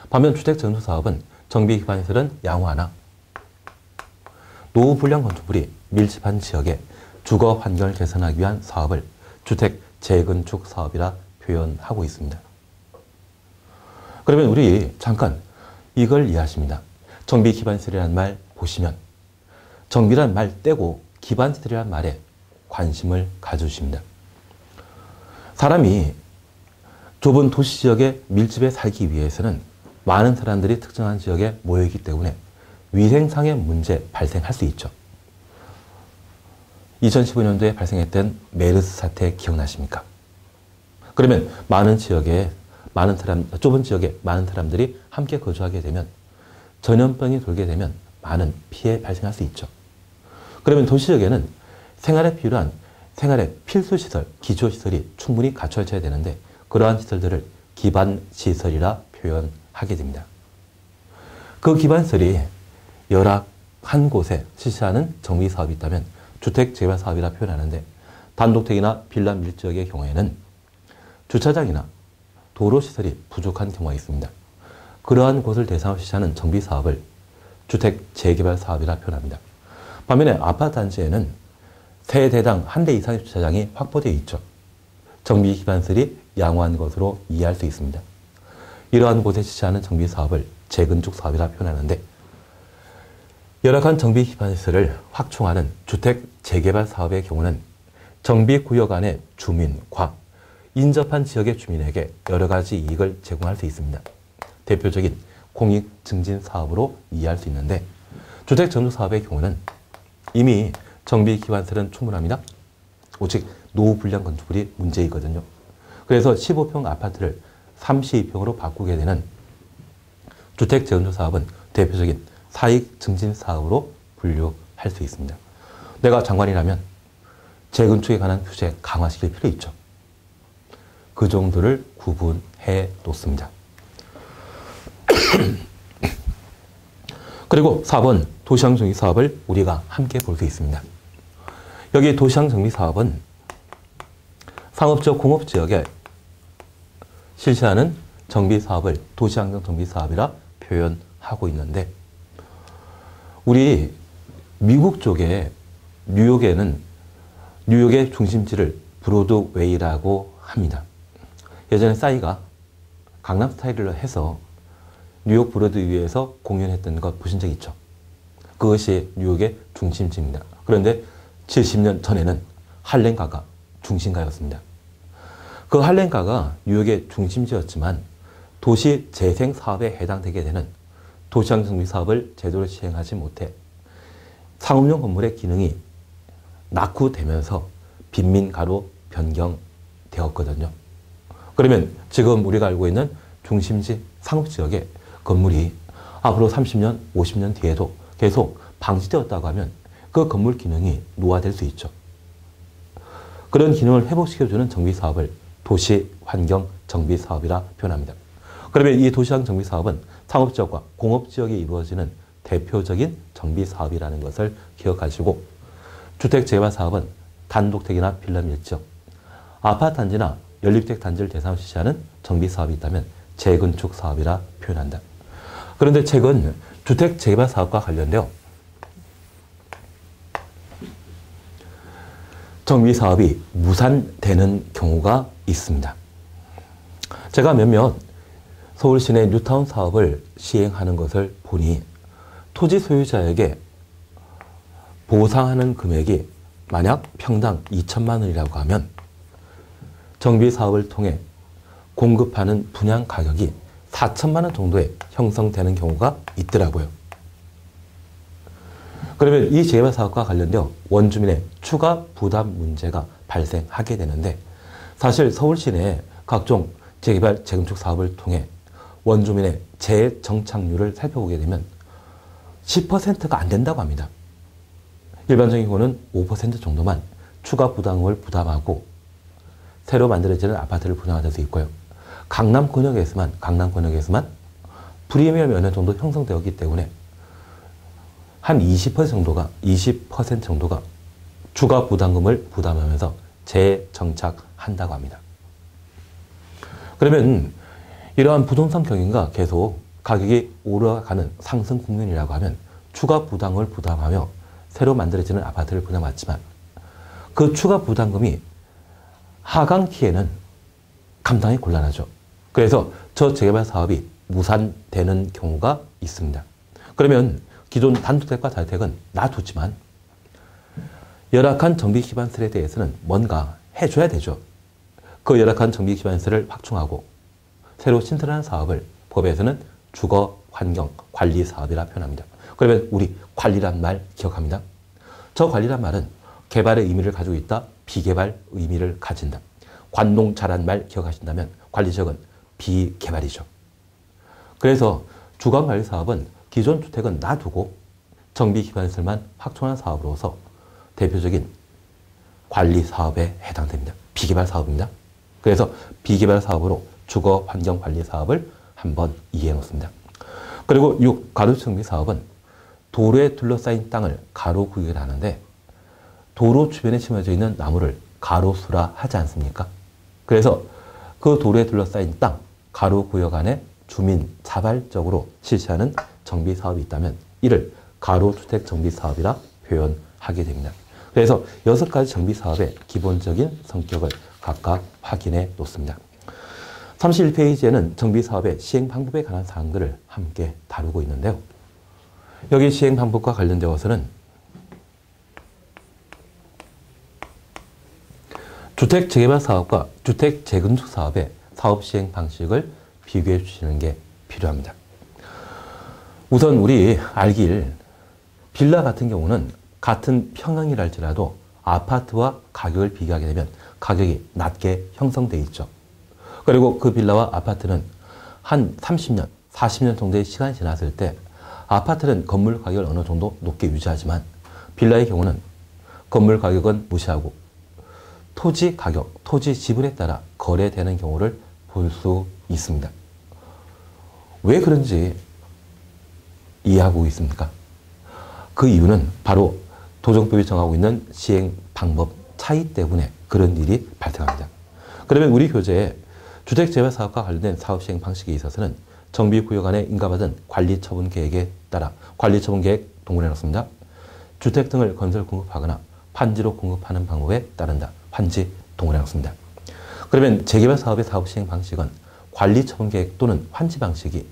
반면 주택 재건축 사업은 정비 기반시설은 양호하나 노후 불량 건축물이 밀집한 지역의 주거 환경을 개선하기 위한 사업을 주택 재건축 사업이라 표현하고 있습니다. 그러면 우리 잠깐 이걸 이해하십니다. 정비 기반시설이라는 말 보시면 정비란 말 떼고 기반시설이라는 말에 관심을 가져주십니다. 사람이 좁은 도시 지역에 밀집해 살기 위해서는 많은 사람들이 특정한 지역에 모여있기 때문에 위생상의 문제 발생할 수 있죠. 2015년도에 발생했던 메르스 사태 기억나십니까? 그러면 좁은 지역에 많은 사람들이 함께 거주하게 되면 전염병이 돌게 되면 많은 피해 발생할 수 있죠. 그러면 도시지역에는 생활에 필요한 생활의 필수시설, 기초시설이 충분히 갖춰져야 되는데 그러한 시설들을 기반시설이라 표현하게 됩니다. 그 기반시설이 열악한 곳에 실시하는 정비사업이 있다면 주택 재개발 사업이라 표현하는데 단독택이나 빌라 밀집지역의 경우에는 주차장이나 도로시설이 부족한 경우가 있습니다. 그러한 곳을 대상으로 실시하는 정비사업을 주택 재개발 사업이라 표현합니다. 반면에 아파트 단지에는 세대당 한 대 이상의 주차장이 확보되어 있죠. 정비 기반시설이 양호한 것으로 이해할 수 있습니다. 이러한 곳에 실시하는 정비사업을 재건축 사업이라 표현하는데 열악한 정비 기반시설을 확충하는 주택 재개발 사업의 경우는 정비구역 안의 주민과 인접한 지역의 주민에게 여러 가지 이익을 제공할 수 있습니다. 대표적인 공익 증진 사업으로 이해할 수 있는데 주택 전축 사업의 경우는 이미 정비 기반시설은 충분합니다. 오직 노후 불량 건축물이 문제이거든요. 그래서 15평 아파트를 32평으로 바꾸게 되는 주택 재건축 사업은 대표적인 사익 증진 사업으로 분류할 수 있습니다. 내가 장관이라면 재건축에 관한 규제 강화시킬 필요 있죠. 그 정도를 구분해 놓습니다. 그리고 그리고 4번 도시항 정비 사업을 우리가 함께 볼 수 있습니다. 여기 도시항 정비 사업은 상업지역, 공업지역에 실시하는 정비 사업을 도시환경 정비 사업이라 표현하고 있는데, 우리 미국 쪽에 뉴욕의 중심지를 브로드웨이라고 합니다. 예전에 싸이가 강남 스타일을 해서 뉴욕 브로드웨이에서 공연했던 것 보신 적 있죠? 그것이 뉴욕의 중심지입니다. 그런데 70년 전에는 할렘가가 중심가였습니다. 그 할렘가가 뉴욕의 중심지였지만 도시 재생 사업에 해당되게 되는 도시환경 정비 사업을 제대로 시행하지 못해 상업용 건물의 기능이 낙후되면서 빈민가로 변경되었거든요. 그러면 지금 우리가 알고 있는 중심지 상업지역의 건물이 앞으로 30년, 50년 뒤에도 계속 방치되었다고 하면 그 건물 기능이 노화될 수 있죠. 그런 기능을 회복시켜주는 정비사업을 도시환경정비사업이라 표현합니다. 그러면 이 도시환경 정비사업은 상업지역과 공업지역에 이루어지는 대표적인 정비사업이라는 것을 기억하시고, 주택재개발사업은 단독택이나 빌라 밀지역, 아파트 단지나 연립주택 단지를 대상으로 실시하는 정비사업이 있다면 재건축 사업이라 표현한다. 그런데 최근 주택재개발사업과 관련되어 정비사업이 무산되는 경우가 있습니다. 제가 몇몇 서울 시내 뉴타운 사업을 시행하는 것을 보니 토지 소유자에게 보상하는 금액이 만약 평당 2천만 원이라고 하면 정비사업을 통해 공급하는 분양 가격이 4천만 원 정도에 형성되는 경우가 있더라고요. 그러면 이 재개발 사업과 관련되어 원주민의 추가 부담 문제가 발생하게 되는데, 사실 서울 시내 각종 재개발, 재건축 사업을 통해 원주민의 재정착률을 살펴보게 되면 10%가 안 된다고 합니다. 일반적인 경우는 5% 정도만 추가 부담금을 부담하고 새로 만들어지는 아파트를 분양할 수 있고요. 강남 권역에서만 프리미엄이 어느 정도 형성되었기 때문에 한 20% 정도가 추가 부담금을 부담하면서 재정착한다고 합니다. 그러면 이러한 부동산 경기가 계속 가격이 오르가는 상승 국면이라고 하면 추가 부담금을 부담하며 새로 만들어지는 아파트를 분양받지만 그 추가 부담금이 하강기에는 감당이 곤란하죠. 그래서 저 재개발 사업이 무산되는 경우가 있습니다. 그러면 기존 단독택과 다주택은 놔두지만 열악한 정비기반시설에 대해서는 뭔가 해줘야 되죠. 그 열악한 정비기반시설을 확충하고 새로 신설하는 사업을 법에서는 주거환경관리사업이라 표현합니다. 그러면 우리 관리란 말 기억합니다. 저 관리란 말은 개발의 의미를 가지고 있다, 비개발 의미를 가진다. 관농자란 말 기억하신다면 관리적은 비개발이죠. 그래서 주거관리사업은 기존 주택은 놔두고 정비기반시설만 확충하는 사업으로서 대표적인 관리사업에 해당됩니다. 비개발 사업입니다. 그래서 비개발 사업으로 주거환경관리사업을 한번 이해해 놓습니다. 그리고 6. 가로정비 사업은 도로에 둘러싸인 땅을 가로구역을 하는데 도로 주변에 심어져 있는 나무를 가로수라 하지 않습니까? 그래서 그 도로에 둘러싸인 땅, 가로구역 안에 주민 자발적으로 실시하는 정비사업이 있다면 이를 가로주택 정비사업이라 표현하게 됩니다. 그래서 6가지 정비사업의 기본적인 성격을 각각 확인해 놓습니다. 31페이지에는 정비사업의 시행 방법에 관한 사항들을 함께 다루고 있는데요. 여기 시행 방법과 관련되어서는 주택 재개발 사업과 주택 재건축 사업의 사업 시행 방식을 비교해 주시는 게 필요합니다. 우선 우리 알길 빌라 같은 경우는 같은 평형이랄지라도 아파트와 가격을 비교하게 되면 가격이 낮게 형성되어 있죠. 그리고 그 빌라와 아파트는 한 30년, 40년 정도의 시간이 지났을 때 아파트는 건물 가격을 어느 정도 높게 유지하지만 빌라의 경우는 건물 가격은 무시하고 토지 가격, 토지 지분에 따라 거래되는 경우를 볼 수 있습니다. 왜 그런지 이해하고 있습니까? 그 이유는 바로 도정법이 정하고 있는 시행 방법 차이 때문에 그런 일이 발생합니다. 그러면 우리 교재에 주택재배사업과 관련된 사업 시행 방식에 있어서는 정비구역 안에 인가받은 관리처분계획에 따라 관리처분계획 동원해 놓습니다. 주택 등을 건설 공급하거나 환지로 공급하는 방법에 따른다. 환지 동원해 놓습니다. 그러면 재개발 사업의 사업 시행 방식은 관리처분계획 또는 환지 방식이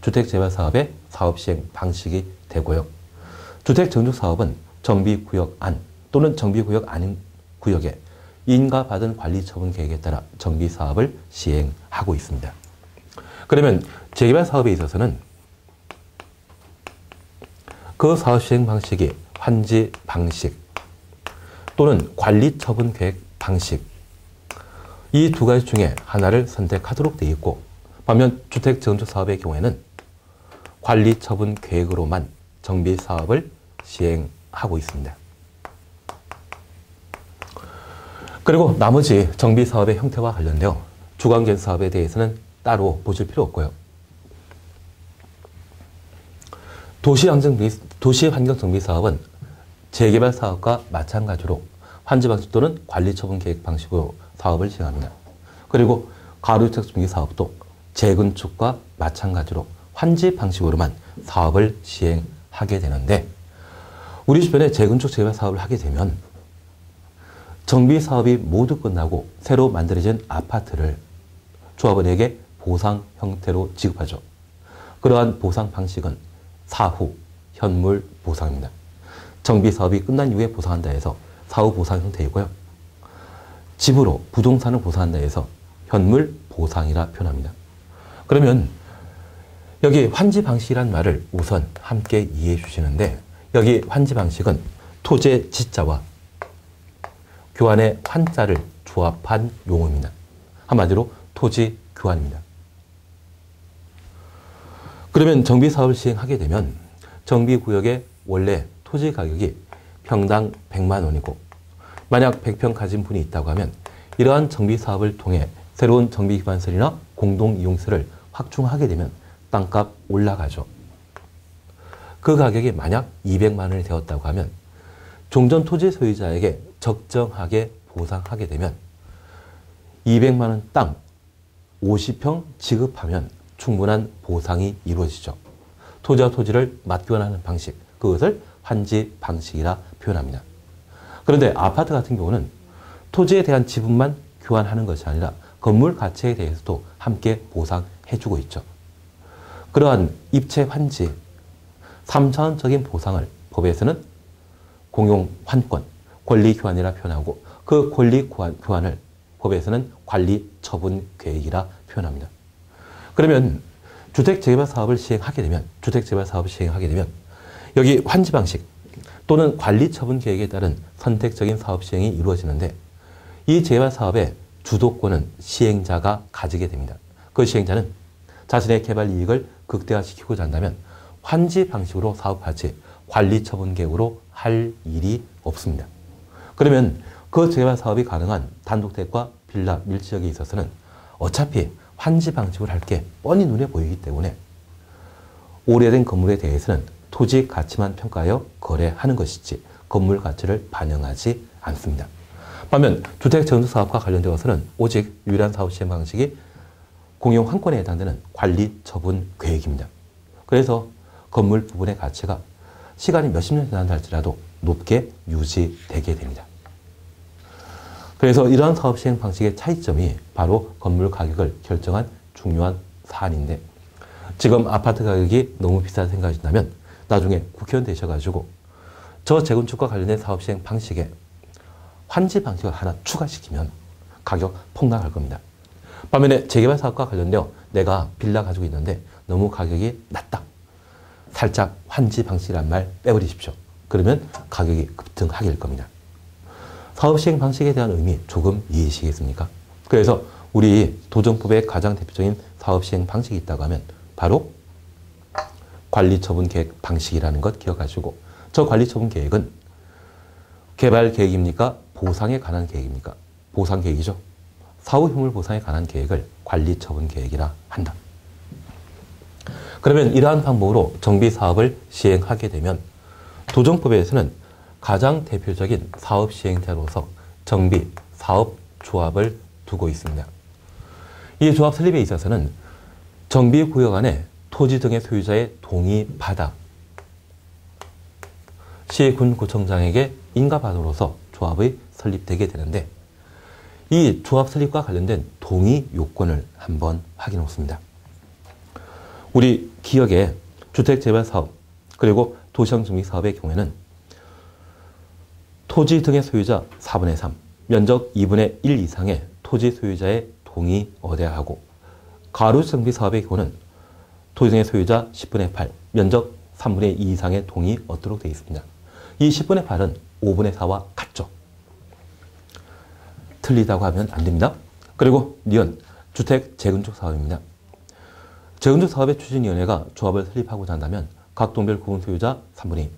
주택재발 사업의 사업 시행 방식이 되고요. 주택정축 사업은 정비구역 안 또는 정비구역 아닌 구역에 인가받은 관리처분계획에 따라 정비사업을 시행하고 있습니다. 그러면 재개발 사업에 있어서는 그 사업 시행 방식이 환지 방식 또는 관리처분계획 방식 이 두 가지 중에 하나를 선택하도록 되어 있고 반면 주택정축 사업의 경우에는 관리처분계획으로만 정비사업을 시행하고 있습니다. 그리고 나머지 정비사업의 형태와 관련되어 주관계획 사업에 대해서는 따로 보실 필요 없고요. 도시환경정비사업은 재개발 사업과 마찬가지로 환지 방식 또는 관리처분계획 방식으로 사업을 시행합니다. 그리고 가로주택 정비사업도 재건축과 마찬가지로 환지 방식으로만 사업을 시행하게 되는데 우리 주변에 재건축 재개발 사업을 하게 되면 정비 사업이 모두 끝나고 새로 만들어진 아파트를 조합원에게 보상 형태로 지급하죠. 그러한 보상 방식은 사후 현물 보상입니다. 정비 사업이 끝난 이후에 보상한다 해서 사후 보상 형태이고요. 집으로 부동산을 보상한다 해서 현물 보상이라 표현합니다. 그러면 여기 환지 방식이란 말을 우선 함께 이해해 주시는데 여기 환지 방식은 토지의 지자와 교환의 환자를 조합한 용어입니다. 한마디로 토지 교환입니다. 그러면 정비사업을 시행하게 되면 정비구역의 원래 토지 가격이 평당 100만 원이고 만약 100평 가진 분이 있다고 하면 이러한 정비사업을 통해 새로운 정비기반시설이나 공동이용시설을 확충하게 되면 땅값 올라가죠. 그 가격이 만약 200만 원이 되었다고 하면 종전 토지 소유자에게 적정하게 보상하게 되면 200만 원 땅 50평 지급하면 충분한 보상이 이루어지죠. 토지와 토지를 맞교환하는 방식, 그것을 환지 방식이라 표현합니다. 그런데 아파트 같은 경우는 토지에 대한 지분만 교환하는 것이 아니라 건물 가치에 대해서도 함께 보상해주고 있죠. 그러한 입체 환지, 3차원적인 보상을 법에서는 공용환권, 권리교환이라 표현하고 그 권리교환을 법에서는 관리처분계획이라 표현합니다. 그러면 주택재개발 사업을 시행하게 되면 여기 환지 방식 또는 관리처분계획에 따른 선택적인 사업 시행이 이루어지는데 이 재개발 사업의 주도권은 시행자가 가지게 됩니다. 그 시행자는 자신의 개발 이익을 극대화시키고자 한다면 환지 방식으로 사업하지 관리처분계획으로 할 일이 없습니다. 그러면 그 재개발 사업이 가능한 단독택과 빌라, 밀지역에 있어서는 어차피 환지 방식으로 할 게 뻔히 눈에 보이기 때문에 오래된 건물에 대해서는 토지 가치만 평가하여 거래하는 것이지 건물 가치를 반영하지 않습니다. 반면 주택정축사업과 관련되어서는 오직 유일한 사업 시행 방식이 공용환권에 해당되는 관리처분계획입니다. 그래서 건물 부분의 가치가 시간이 몇십 년 지난다 할지라도 높게 유지되게 됩니다. 그래서 이러한 사업 시행 방식의 차이점이 바로 건물 가격을 결정한 중요한 사안인데 지금 아파트 가격이 너무 비싸다 생각하신다면 나중에 국회의원 되셔가지고 저 재건축과 관련된 사업 시행 방식에 환지 방식을 하나 추가시키면 가격 폭락할 겁니다. 반면에 재개발 사업과 관련되어 내가 빌라 가지고 있는데 너무 가격이 낮다. 살짝 환지 방식이란 말 빼버리십시오. 그러면 가격이 급등하게 될 겁니다. 사업 시행 방식에 대한 의미 조금 이해하시겠습니까? 그래서 우리 도정법의 가장 대표적인 사업 시행 방식이 있다고 하면 바로 관리처분계획 방식이라는 것 기억하시고 저 관리처분계획은 개발 계획입니까? 보상에 관한 계획입니까? 보상 계획이죠. 사후 효물 보상에 관한 계획을 관리처분계획이라 한다. 그러면 이러한 방법으로 정비사업을 시행하게 되면 도정법에서는 가장 대표적인 사업 시행자로서 정비, 사업, 조합을 두고 있습니다. 이 조합 설립에 있어서는 정비구역 안에 토지 등의 소유자의 동의 받아 시군구청장에게 인가받음으로써 조합이 설립되게 되는데 이 조합 설립과 관련된 동의 요건을 한번 확인해 보겠습니다. 우리 기역의 주택재발사업 그리고 도시정비사업의 경우에는 토지 등의 소유자 4분의 3, 면적 2분의 1 이상의 토지 소유자의 동의 얻어야 하고 가로정비사업의 경우는 토지 등의 소유자 10분의 8, 면적 3분의 2 이상의 동의 얻도록 되어 있습니다. 이 10분의 8은 5분의 4와 같죠. 틀리다고 하면 안 됩니다. 그리고 니은 주택 재건축 사업입니다. 재건축 사업의 추진위원회가 조합을 설립하고자 한다면 각 동별 구분 소유자 3분의 2,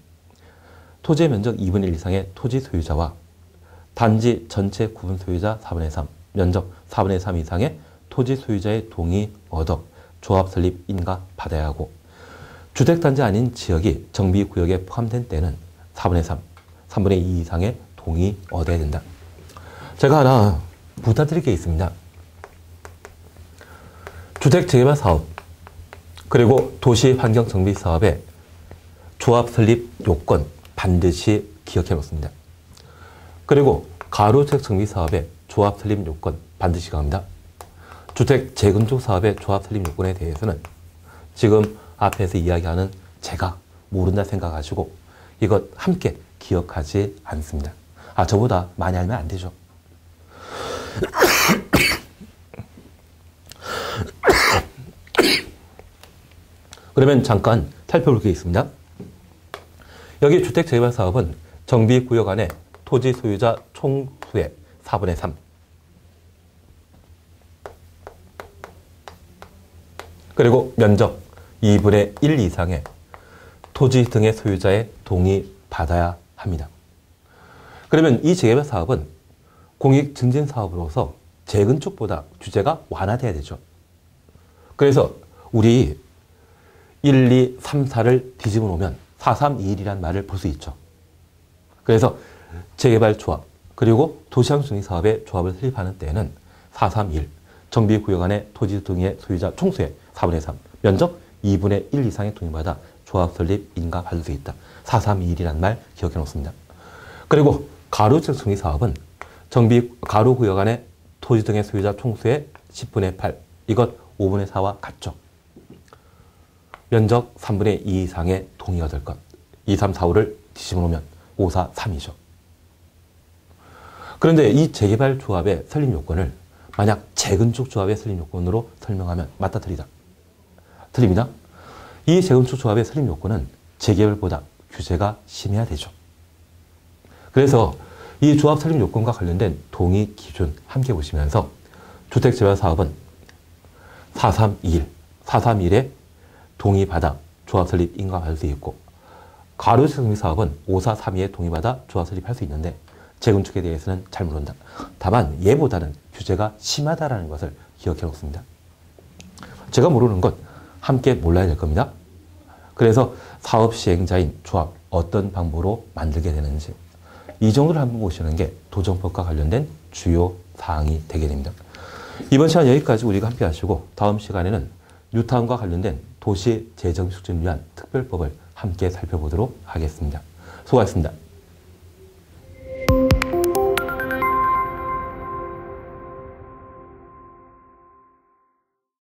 토지의 면적 2분의 1 이상의 토지 소유자와 단지 전체 구분 소유자 4분의 3, 면적 4분의 3 이상의 토지 소유자의 동의 얻어 조합 설립 인가 받아야 하고 주택단지 아닌 지역이 정비구역에 포함된 때는 4분의 3, 3분의 2 이상의 동의 얻어야 된다. 제가 하나 부탁드릴 게 있습니다. 주택재개발사업 그리고 도시환경정비사업의 조합 설립 요건 반드시 기억해 놓습니다. 그리고 가로주택 정비사업의 조합 설립 요건 반드시 기억합니다. 주택 재건축 사업의 조합 설립 요건에 대해서는 지금 앞에서 이야기하는 제가 모른다 생각하시고 이것 함께 기억하지 않습니다. 저보다 많이 알면 안 되죠. 그러면 잠깐 살펴볼 게 있습니다. 여기 주택재개발사업은 정비구역 안에 토지 소유자 총수의 4분의 3 그리고 면적 2분의 1 이상의 토지 등의 소유자의 동의 받아야 합니다. 그러면 이 재개발 사업은 공익 증진 사업으로서 재건축보다 규제가 완화돼야 되죠. 그래서 우리 1, 2, 3, 4를 뒤집어 놓으면 4, 3, 2, 1이라는 말을 볼 수 있죠. 그래서 재개발 조합 그리고 도시환경 사업의 조합을 설립하는 때에는 4, 3, 1 정비구역 안에 토지 등의 소유자 총수의 4분의 3 면적 2분의 1 이상의 동의받아 조합 설립 인가 받을 수 있다. 4, 3, 2, 1이라는 말 기억해 놓습니다. 그리고 가로주택 정비 사업은 가로구역 안에 토지 등의 소유자 총수의 10분의 8 이것 5분의 4와 같죠. 면적 3분의 2 이상의 동의가 될 것. 2, 3, 4, 5를 뒤집어 놓으면 5, 4, 3이죠. 그런데 이 재개발 조합의 설립 요건을 만약 재건축 조합의 설립 요건으로 설명하면 맞다 틀리다. 틀립니다. 이 재건축 조합의 설립 요건은 재개발보다 규제가 심해야 되죠. 그래서 이 조합 설립 요건과 관련된 동의 기준 함께 보시면서 주택재발 사업은 4321, 431에 동의받아 조합 설립 인가받을 수 있고 가로주택 정비 사업은 5432에 동의받아 조합 설립할 수 있는데 재건축에 대해서는 잘 모른다. 다만 얘보다는 규제가 심하다라는 것을 기억해 놓습니다. 제가 모르는 것 함께 몰라야 될 겁니다. 그래서 사업 시행자인 조합 어떤 방법으로 만들게 되는지 이 정도를 한번 보시는 게 도정법과 관련된 주요 사항이 되게 됩니다. 이번 시간 여기까지 우리가 함께 하시고 다음 시간에는 뉴타운과 관련된 도시 재정비 촉진을 위한 특별법을 함께 살펴보도록 하겠습니다. 수고하셨습니다.